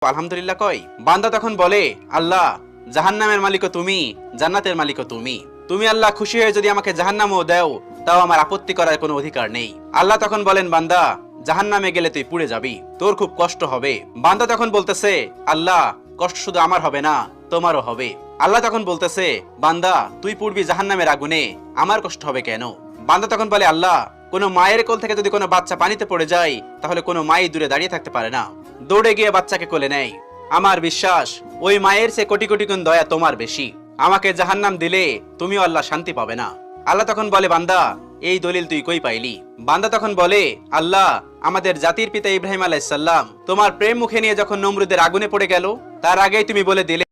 আলহামদুলিল্লাহ কয়। বান্দা তখন বলে, আল্লাহ, জাহান্নামের মালিকও তুমি, জান্নাতের মালিকও তুমি। তুমি আল্লাহ খুশি হয়ে যদি আমাকে জাহান্নামও দাও, তাও আমার আপত্তি করার কোনো অধিকার নেই। আল্লাহ তখন বলেন, বান্দা, জাহান্নামে গেলে তুই পুড়ে যাবি, তোর খুব কষ্ট হবে। বান্দা তখন বলতেছে, আল্লাহ, কষ্ট শুধু আমার হবে না, তোমারও হবে। আল্লাহ তখন বলতেছে, বান্দা, তুই পুড়বি জাহান্নামের আগুনে, আমার কষ্ট হবে কেন? বান্দা তখন বলে, আল্লাহ, কোনো মায়ের কোল থেকে যদি কোনো বাচ্চা পানিতে পড়ে যায়, তাহলে কোনো মাই দূরে দাঁড়িয়ে থাকতে পারে না, দৌড়ে গিয়ে বাচ্চাকে কোলে নেয়। আমার বিশ্বাস ওই মায়ের সে কোটি কোটি গুণ দয়া তোমার বেশি। আমাকে জাহান্নাম দিলে তুমিও আল্লাহ শান্তি পাবে না। আল্লাহ তখন বলে, বান্দা, এই দলিল তুই কই পাইলি? বান্দা তখন বলে, আল্লাহ, আমাদের জাতির পিতা ইব্রাহিম আলাইহিস সালাম তোমার প্রেম মুখে নিয়ে যখন নমরুদের আগুনে পড়ে গেল, তার আগেই তুমি বলে দিলে